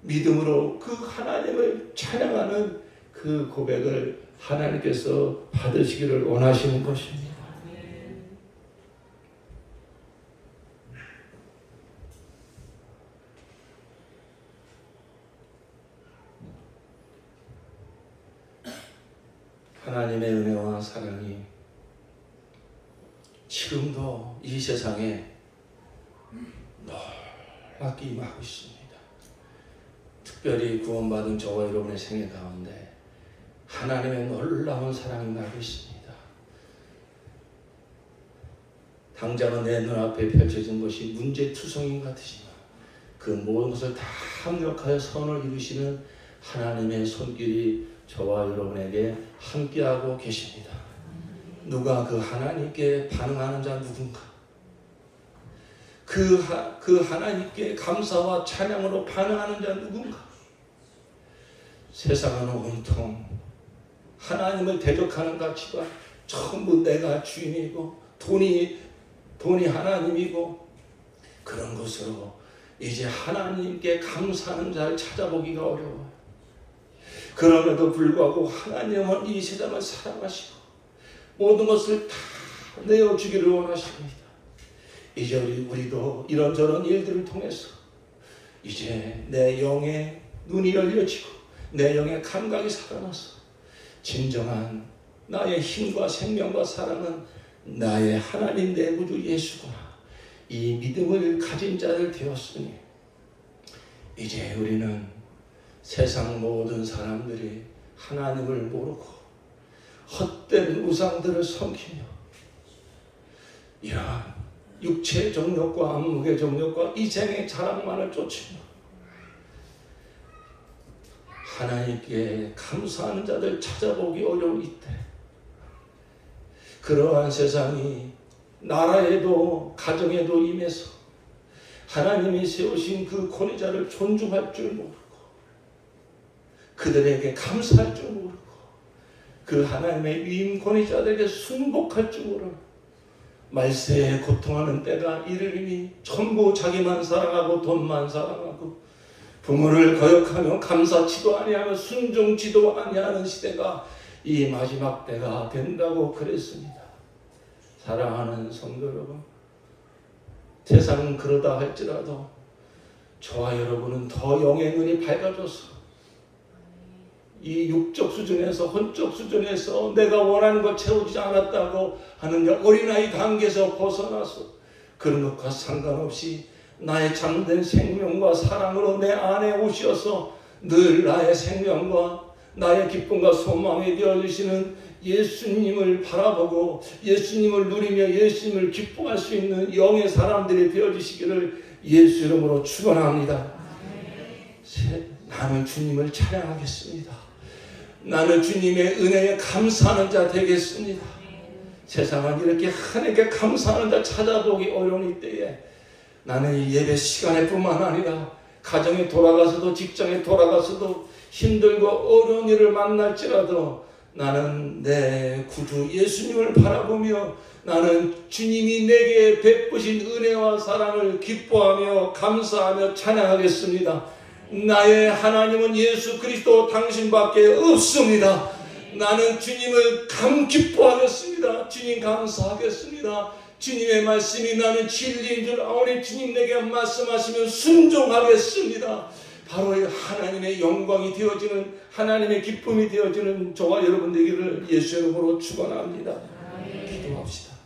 믿음으로 그 하나님을 찬양하는 그 고백을 하나님께서 받으시기를 원하시는 것입니다. 하나님의 은혜와 사랑이 지금도 이 세상에 놀랍게 임하고 있습니다. 특별히 구원받은 저와 여러분의 생애 가운데 하나님의 놀라운 사랑이 임하고 있습니다. 당장은 내 눈앞에 펼쳐진 것이 문제투성인 같으지만 그 모든 것을 다 합력하여 선을 이루시는 하나님의 손길이 저와 여러분에게 함께하고 계십니다. 누가 그 하나님께 반응하는 자 누군가? 그 하나님께 감사와 찬양으로 반응하는 자 누군가? 세상은 온통 하나님을 대적하는 가치관, 전부 내가 주인이고 돈이 하나님이고 그런 것으로 이제 하나님께 감사하는 자를 찾아보기가 어려워요. 그럼에도 불구하고 하나님은 이 세상을 사랑하시고 모든 것을 다 내어주기를 원하십니다. 이제 우리도 이런저런 일들을 통해서 이제 내 영의 눈이 열려지고 내 영의 감각이 살아나서 진정한 나의 힘과 생명과 사랑은 나의 하나님 내 구주 예수구나, 이 믿음을 가진 자들 되었으니 이제 우리는 세상 모든 사람들이 하나님을 모르고 헛된 우상들을 섬기며 이러한 육체의 정욕과 안목의 정욕과 이생의 자랑만을 쫓으며 하나님께 감사하는 자들 찾아보기 어려운 이때, 그러한 세상이 나라에도 가정에도 임해서 하나님이 세우신 그 권위자를 존중할 줄 모르고 그들에게 감사할 줄 모르고 그 하나님의 위임 권위자들에게 순복할 줄 모르고 말세에 고통하는 때가 이르리니 전부 자기만 사랑하고 돈만 사랑하고 부모를 거역하며 감사치도 아니하며 순종치도 아니하는 시대가 이 마지막 때가 된다고 그랬습니다. 사랑하는 성도 여러분, 세상은 그러다 할지라도 저와 여러분은 더 영의 눈이 밝아져서 이 육적 수준에서 혼적 수준에서 내가 원하는 것 채우지 않았다고 하는 어린아이 단계에서 벗어나서 그런 것과 상관없이 나의 참된 생명과 사랑으로 내 안에 오셔서 늘 나의 생명과 나의 기쁨과 소망이 되어주시는 예수님을 바라보고 예수님을 누리며 예수님을 기뻐할 수 있는 영의 사람들이 되어주시기를 예수 이름으로 축원합니다. 나는 주님을 찬양하겠습니다. 나는 주님의 은혜에 감사하는 자 되겠습니다. 세상은 이렇게 하나님께 감사하는 자 찾아보기 어려운 이때에 나는 이 예배 시간에 뿐만 아니라 가정에 돌아가서도 직장에 돌아가서도 힘들고 어려운 일을 만날지라도 나는 내 구주 예수님을 바라보며 나는 주님이 내게 베푸신 은혜와 사랑을 기뻐하며 감사하며 찬양하겠습니다. 나의 하나님은 예수 그리스도 당신밖에 없습니다. 나는 주님을 기뻐하겠습니다. 주님 감사하겠습니다. 주님의 말씀이 나는 진리인 줄 아오니 주님 내게 말씀하시면 순종하겠습니다. 바로 하나님의 영광이 되어지는, 하나님의 기쁨이 되어지는 저와 여러분 되기를 예수의 이름으로 축원합니다. 기도합시다.